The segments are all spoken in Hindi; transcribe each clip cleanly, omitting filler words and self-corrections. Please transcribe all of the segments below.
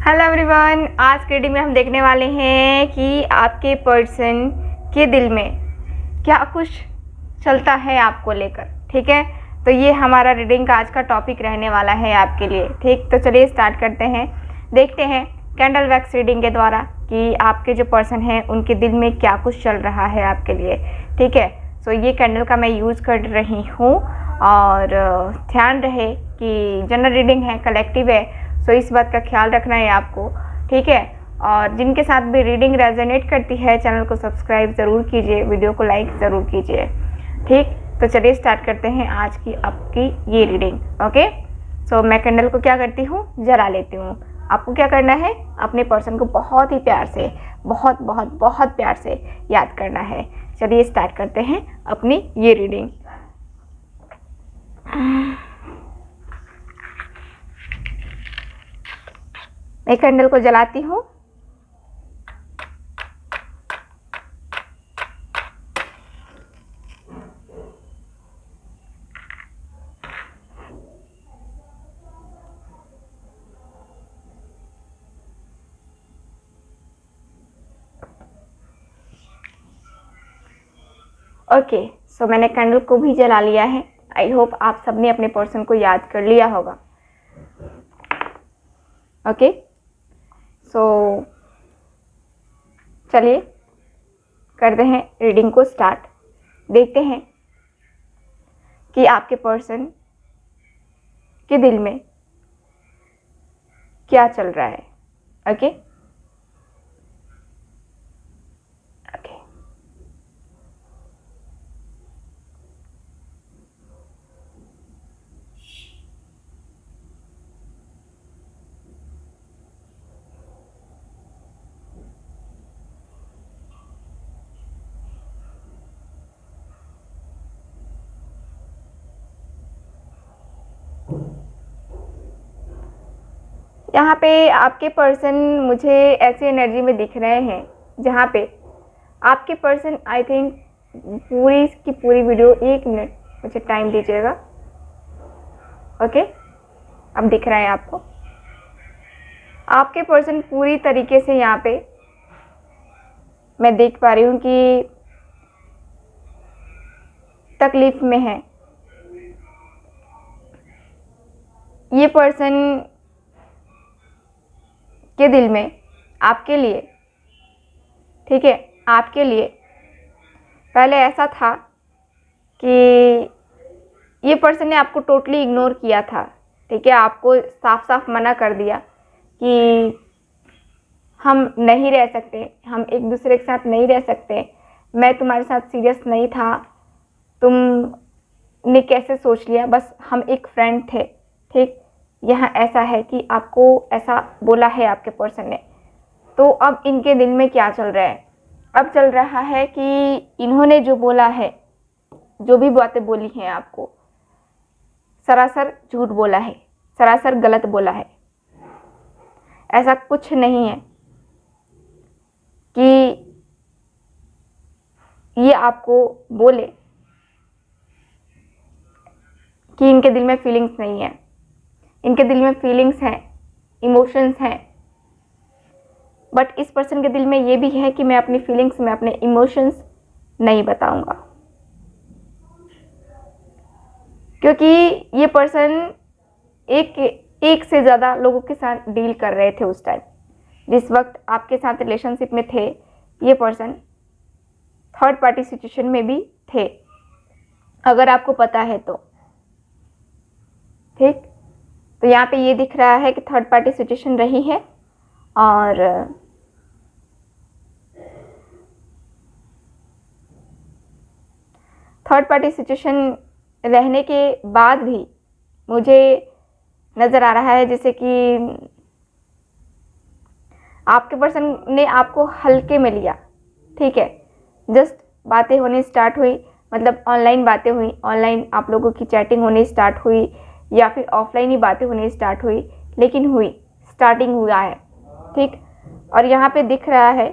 हेलो एवरीवन, आज की रीडिंग में हम देखने वाले हैं कि आपके पर्सन के दिल में क्या कुछ चलता है आपको लेकर। ठीक है, तो ये हमारा रीडिंग का आज का टॉपिक रहने वाला है आपके लिए। ठीक, तो चलिए स्टार्ट करते हैं। देखते हैं कैंडल वैक्स रीडिंग के द्वारा कि आपके जो पर्सन हैं उनके दिल में क्या कुछ चल रहा है आपके लिए। ठीक है, सो ये कैंडल का मैं यूज़ कर रही हूँ और ध्यान रहे कि जनरल रीडिंग है, कलेक्टिव है, तो इस बात का ख्याल रखना है आपको। ठीक है, और जिनके साथ भी रीडिंग रेजोनेट करती है चैनल को सब्सक्राइब ज़रूर कीजिए, वीडियो को लाइक ज़रूर कीजिए। ठीक, तो चलिए स्टार्ट करते हैं आज की आपकी ये रीडिंग। ओके, सो मैं कैंडल को क्या करती हूँ, जला लेती हूँ। आपको क्या करना है, अपने पर्सन को बहुत ही प्यार से, बहुत बहुत बहुत प्यार से याद करना है। चलिए स्टार्ट करते हैं अपनी ये रीडिंग। मैं कैंडल को जलाती हूँ। ओके, सो मैंने कैंडल को भी जला लिया है। आई होप आप सबने अपने पर्सन को याद कर लिया होगा। ओके, सो चलिए करते हैं रीडिंग को स्टार्ट। देखते हैं कि आपके पर्सन के दिल में क्या चल रहा है। ओके, ओके, यहाँ पे आपके पर्सन मुझे ऐसी एनर्जी में दिख रहे हैं जहाँ पे आपके पर्सन, आई थिंक पूरी की पूरी वीडियो 1 मिनट मुझे टाइम दीजिएगा। ओके, अब दिख रहा है आपको आपके पर्सन पूरी तरीके से यहाँ पे मैं देख पा रही हूँ कि तकलीफ में है। ये पर्सन के दिल में आपके लिए, ठीक है, आपके लिए पहले ऐसा था कि ये पर्सन ने आपको टोटली इग्नोर किया था। ठीक है, आपको साफ साफ मना कर दिया कि हम नहीं रह सकते, हम एक दूसरे के साथ नहीं रह सकते, मैं तुम्हारे साथ सीरियस नहीं था, तुमने कैसे सोच लिया, बस हम एक फ्रेंड थे। ठीक, यहाँ ऐसा है कि आपको ऐसा बोला है आपके पर्सन ने। तो अब इनके दिल में क्या चल रहा है, अब चल रहा है कि इन्होंने जो बोला है, जो भी बातें बोली हैं आपको, सरासर झूठ बोला है, सरासर गलत बोला है। ऐसा कुछ नहीं है कि ये आपको बोले कि इनके दिल में फीलिंग्स नहीं है। इनके दिल में फीलिंग्स हैं, इमोशंस हैं, बट इस पर्सन के दिल में ये भी है कि मैं अपनी फीलिंग्स, मैं अपने इमोशंस नहीं बताऊंगा, क्योंकि ये पर्सन एक से ज़्यादा लोगों के साथ डील कर रहे थे उस टाइम जिस वक्त आपके साथ रिलेशनशिप में थे। ये पर्सन थर्ड पार्टी सिचुएशन में भी थे, अगर आपको पता है तो। ठीक, तो यहाँ पे ये दिख रहा है कि थर्ड पार्टी सिचुएशन रही है और थर्ड पार्टी सिचुएशन रहने के बाद भी मुझे नज़र आ रहा है जैसे कि आपके पर्सन ने आपको हल्के में लिया। ठीक है, जस्ट बातें होनी स्टार्ट हुई, मतलब ऑनलाइन बातें हुई, ऑनलाइन आप लोगों की चैटिंग होनी स्टार्ट हुई या फिर ऑफलाइन ही बातें होनी स्टार्ट हुई, लेकिन हुई, स्टार्टिंग हुआ है। ठीक, और यहाँ पे दिख रहा है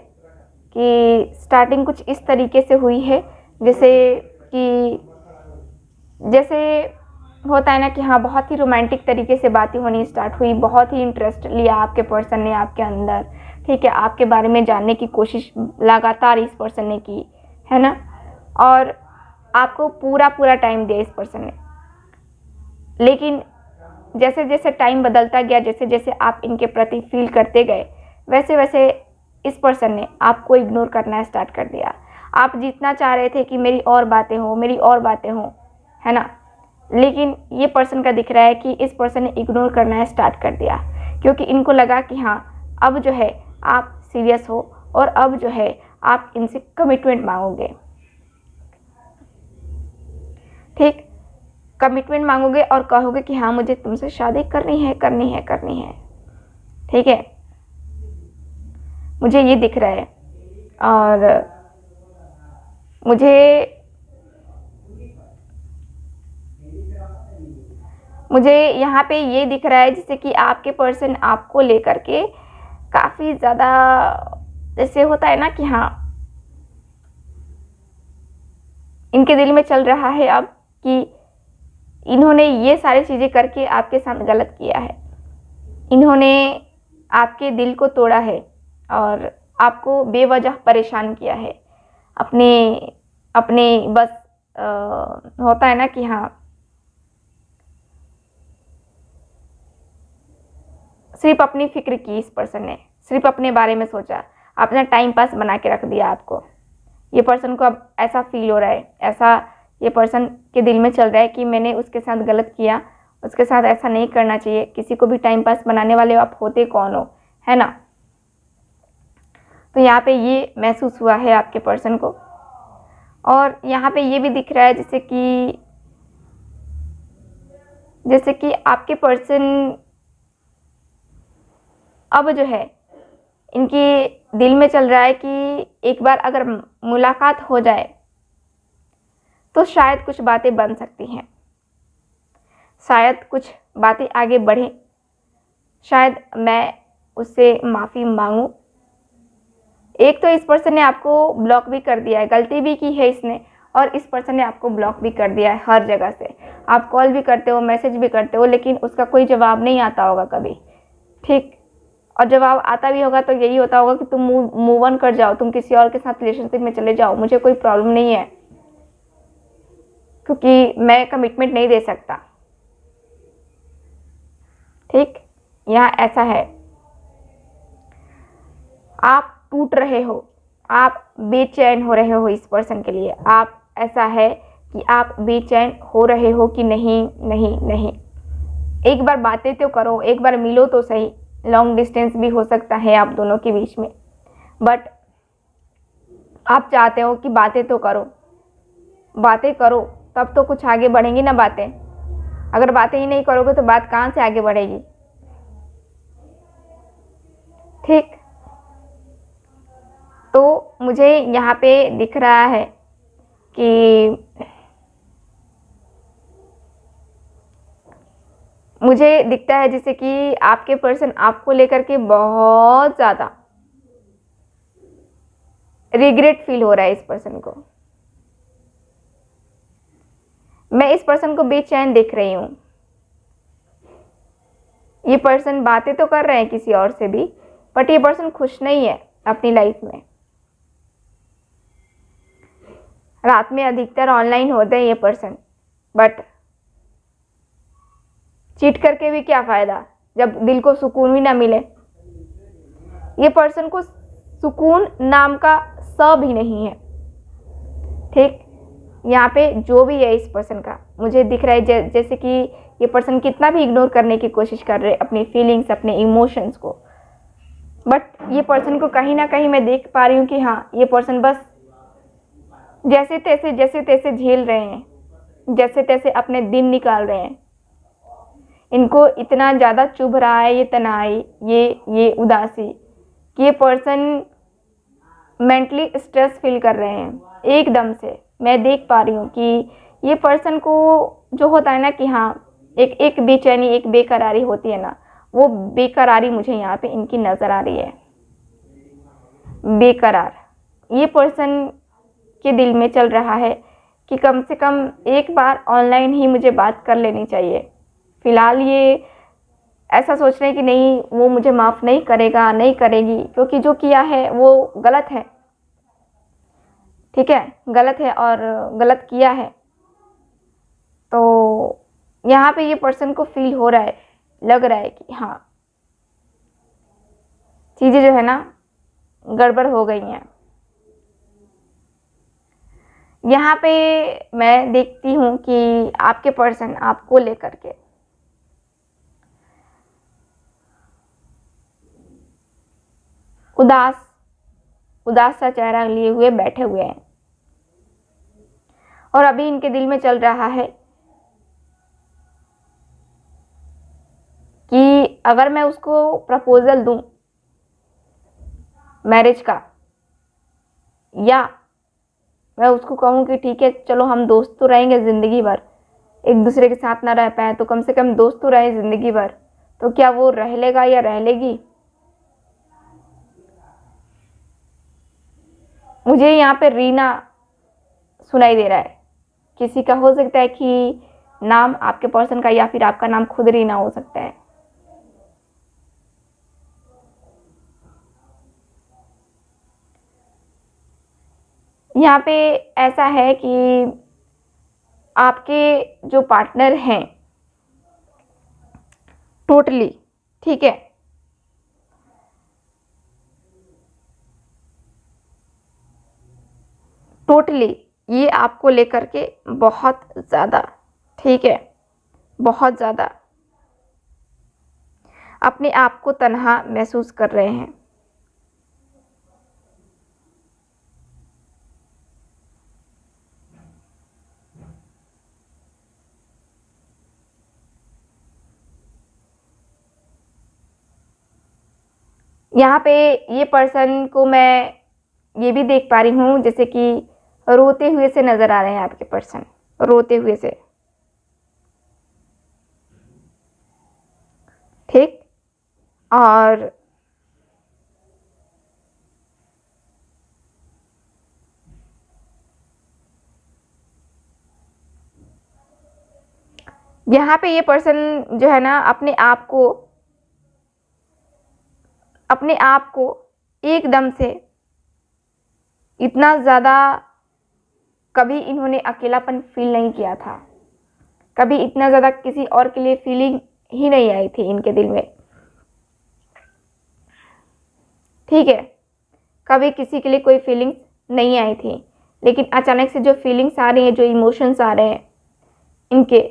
कि स्टार्टिंग कुछ इस तरीके से हुई है जैसे कि होता है ना कि हाँ बहुत ही रोमांटिक तरीके से बातें होनी स्टार्ट हुई, बहुत ही इंटरेस्ट लिया आपके पर्सन ने आपके अंदर, ठीक है, आपके बारे में जानने की कोशिश लगातार इस पर्सन ने की, है ना, और आपको पूरा पूरा टाइम दिया इस पर्सन ने। लेकिन जैसे जैसे टाइम बदलता गया, जैसे जैसे आप इनके प्रति फील करते गए, वैसे वैसे इस पर्सन ने आपको इग्नोर करना स्टार्ट कर दिया। आप जितना चाह रहे थे कि मेरी और बातें हो, मेरी और बातें हो, है ना, लेकिन ये पर्सन का दिख रहा है कि इस पर्सन ने इग्नोर करना स्टार्ट कर दिया, क्योंकि इनको लगा कि हाँ अब जो है आप सीरियस हो और अब जो है आप इनसे कमिटमेंट मांगोगे, ठीक, कमिटमेंट मांगोगे और कहोगे कि हाँ मुझे तुमसे शादी करनी है, करनी है, करनी है, ठीक है, मुझे ये दिख रहा है। और मुझे यहाँ पे ये दिख रहा है जैसे कि आपके पर्सन आपको लेकर के काफ़ी ज़्यादा, जैसे होता है ना कि हाँ इनके दिल में चल रहा है अब कि इन्होंने ये सारी चीज़ें करके आपके साथ गलत किया है, इन्होंने आपके दिल को तोड़ा है और आपको बेवजह परेशान किया है, अपने अपने बस होता है ना कि हाँ सिर्फ अपनी फिक्र की इस पर्सन ने, सिर्फ अपने बारे में सोचा, अपना टाइम पास बना के रख दिया आपको। ये पर्सन को अब ऐसा फील हो रहा है, ऐसा ये पर्सन के दिल में चल रहा है कि मैंने उसके साथ गलत किया, उसके साथ ऐसा नहीं करना चाहिए। किसी को भी टाइम पास बनाने वाले आप होते कौन हो, है ना। तो यहाँ पे ये महसूस हुआ है आपके पर्सन को। और यहाँ पे ये भी दिख रहा है जैसे कि आपके पर्सन अब जो है इनके दिल में चल रहा है कि एक बार अगर मुलाकात हो जाए तो शायद कुछ बातें बन सकती हैं, शायद कुछ बातें आगे बढ़ें, शायद मैं उससे माफ़ी मांगूं। एक तो इस पर्सन ने आपको ब्लॉक भी कर दिया है, गलती भी की है इसने, और इस पर्सन ने आपको ब्लॉक भी कर दिया है हर जगह से। आप कॉल भी करते हो, मैसेज भी करते हो, लेकिन उसका कोई जवाब नहीं आता होगा कभी, ठीक, और जवाब आता भी होगा तो यही होता होगा कि तुम मूव ऑन कर जाओ, तुम किसी और के साथ रिलेशनशिप में चले जाओ, मुझे कोई प्रॉब्लम नहीं है, क्योंकि मैं कमिटमेंट नहीं दे सकता, ठीक। यहाँ ऐसा है, आप टूट रहे हो, आप बेचैन हो रहे हो इस पर्सन के लिए। आप ऐसा है कि आप बेचैन हो रहे हो कि नहीं नहीं नहीं, एक बार बातें तो करो, एक बार मिलो तो सही। लॉन्ग डिस्टेंस भी हो सकता है आप दोनों के बीच में, बट आप चाहते हो कि बातें तो करो, बातें करो तब तो कुछ आगे बढ़ेंगी ना बातें। अगर बातें ही नहीं करोगे तो बात कहाँ से आगे बढ़ेगी, ठीक। तो मुझे यहाँ पे दिख रहा है कि मुझे दिखता है जैसे कि आपके पर्सन आपको लेकर के बहुत ज़्यादा रिग्रेट फील हो रहा है इस पर्सन को। मैं इस पर्सन को बेचैन देख रही हूँ। ये पर्सन बातें तो कर रहे हैं किसी और से भी, बट ये पर्सन खुश नहीं है अपनी लाइफ में। रात में अधिकतर ऑनलाइन होते हैं ये पर्सन, बट चीट करके भी क्या फ़ायदा जब दिल को सुकून भी ना मिले। ये पर्सन को सुकून नाम का स भी नहीं है, ठीक। यहाँ पे जो भी है इस पर्सन का मुझे दिख रहा है जैसे कि ये पर्सन कितना भी इग्नोर करने की कोशिश कर रहे अपनी फीलिंग्स, अपने इमोशंस को, बट ये पर्सन को कहीं ना कहीं मैं देख पा रही हूँ कि हाँ ये पर्सन बस जैसे तैसे झेल रहे हैं, जैसे तैसे अपने दिन निकाल रहे हैं। इनको इतना ज़्यादा चुभ रहा है ये तनाई, ये उदासी, कि ये पर्सन मेंटली स्ट्रेस फील कर रहे हैं एकदम से। मैं देख पा रही हूँ कि ये पर्सन को जो होता है ना कि हाँ एक बेचैनी, एक बेकरारी होती है ना, वो बेकरारी मुझे यहाँ पे इनकी नज़र आ रही है। बेकरार ये पर्सन के दिल में चल रहा है कि कम से कम एक बार ऑनलाइन ही मुझे बात कर लेनी चाहिए। फ़िलहाल ये ऐसा सोच रहे हैं कि नहीं, वो मुझे माफ़ नहीं करेगा, नहीं करेगी, क्योंकि जो किया है वो गलत है। ठीक है, गलत है और गलत किया है। तो यहाँ पे ये पर्सन को फील हो रहा है, लग रहा है कि हाँ, चीज़ें जो है ना गड़बड़ हो गई हैं। यहाँ पे मैं देखती हूँ कि आपके पर्सन आपको लेकर के उदास उदास सा चेहरा लिए हुए बैठे हुए हैं, और अभी इनके दिल में चल रहा है कि अगर मैं उसको प्रपोजल दूं मैरिज का, या मैं उसको कहूँ कि ठीक है चलो हम दोस्त तो रहेंगे ज़िंदगी भर, एक दूसरे के साथ ना रह पाए तो कम से कम दोस्त तो रहे ज़िंदगी भर, तो क्या वो रह लेगा या रह लेगी? मुझे यहाँ पे रीना सुनाई दे रहा है। किसी का हो सकता है कि नाम आपके पर्सन का, या फिर आपका नाम खुद रीना हो सकता है। यहाँ पे ऐसा है कि आपके जो पार्टनर हैं टोटली, ठीक है, टोटली ये आपको लेकर के बहुत ज़्यादा, ठीक है, बहुत ज़्यादा अपने आप को तन्हा महसूस कर रहे हैं। यहाँ पे ये पर्सन को मैं ये भी देख पा रही हूँ जैसे कि रोते हुए से नज़र आ रहे हैं आपके पर्सन, रोते हुए से, ठीक। और यहाँ पे ये पर्सन जो है ना अपने आप को एकदम से इतना ज़्यादा कभी इन्होंने अकेलापन फील नहीं किया था, कभी इतना ज़्यादा किसी और के लिए फीलिंग ही नहीं आई थी इनके दिल में, ठीक है, कभी किसी के लिए कोई फीलिंग्स नहीं आई थी। लेकिन अचानक से जो फीलिंग्स आ रही हैं, जो इमोशंस आ रहे हैं इनके,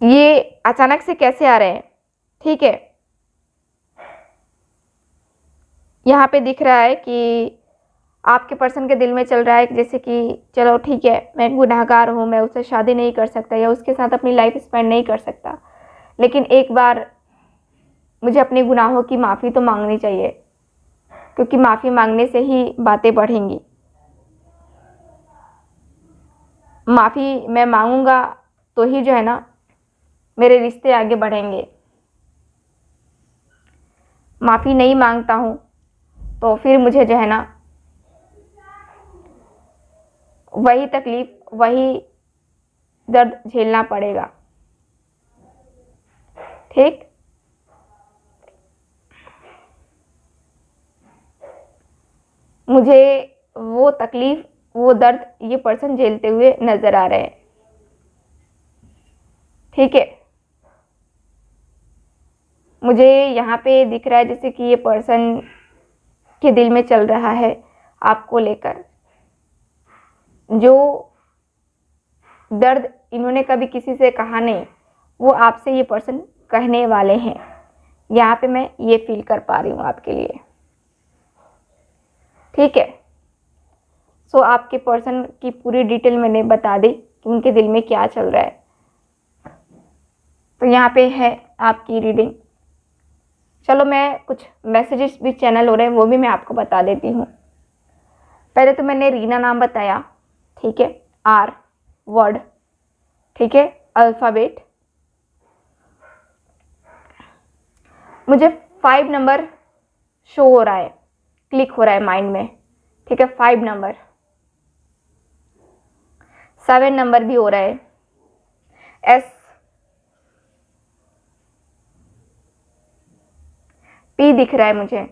ये अचानक से कैसे आ रहे हैं, ठीक है। यहाँ पे दिख रहा है कि आपके पर्सन के दिल में चल रहा है जैसे कि चलो ठीक है, मैं गुनहगार हूँ, मैं उससे शादी नहीं कर सकता या उसके साथ अपनी लाइफ स्पेंड नहीं कर सकता, लेकिन एक बार मुझे अपने गुनाहों की माफ़ी तो मांगनी चाहिए, क्योंकि माफ़ी मांगने से ही बातें बढ़ेंगी। माफ़ी मैं मांगूंगा तो ही जो है ना मेरे रिश्ते आगे बढ़ेंगे। माफ़ी नहीं मांगता हूँ तो फिर मुझे जो है ना वही तकलीफ़, वही दर्द झेलना पड़ेगा, ठीक। मुझे वो तकलीफ़, वो दर्द ये पर्सन झेलते हुए नज़र आ रहे हैं, ठीक है। मुझे यहाँ पे दिख रहा है जैसे कि ये पर्सन के दिल में चल रहा है आपको लेकर, जो दर्द इन्होंने कभी किसी से कहा नहीं, वो आपसे ये पर्सन कहने वाले हैं। यहाँ पे मैं ये फील कर पा रही हूँ आपके लिए, ठीक है। सो आपके पर्सन की पूरी डिटेल मैंने बता दी कि उनके दिल में क्या चल रहा है। तो यहाँ पे है आपकी रीडिंग। चलो मैं कुछ मैसेजेस भी चैनल हो रहे हैं वो भी मैं आपको बता देती हूँ। पहले तो मैंने रीना नाम बताया, ठीक है, आर वर्ड, ठीक है, अल्फ़ाबेट। मुझे 5 नंबर शो हो रहा है, क्लिक हो रहा है माइंड में, ठीक है, 5 नंबर, 7 नंबर भी हो रहा है, एस, पी दिख रहा है मुझे,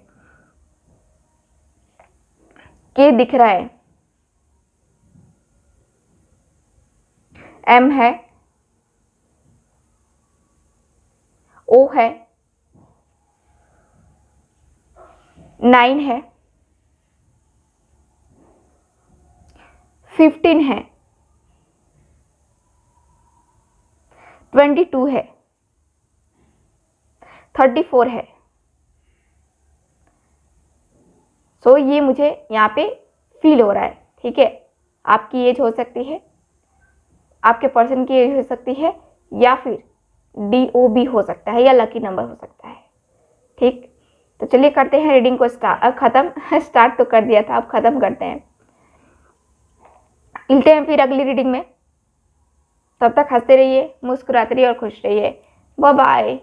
के दिख रहा है, एम है, ओ है, 9 है, 15 है, 22 है, 34 है। सो ये मुझे यहाँ पे फील हो रहा है। ठीक है, आपकी एज हो सकती है, आपके पर्सन की एज हो सकती है, या फिर DOB हो सकता है, या लकी नंबर हो सकता है। ठीक, तो चलिए करते हैं रीडिंग को स्टार्ट तो कर दिया था, अब ख़त्म करते हैं। मिलते हैं फिर अगली रीडिंग में, तब तक हंसते रहिए, मुस्कुराते रहिए और खुश रहिए। Bye bye.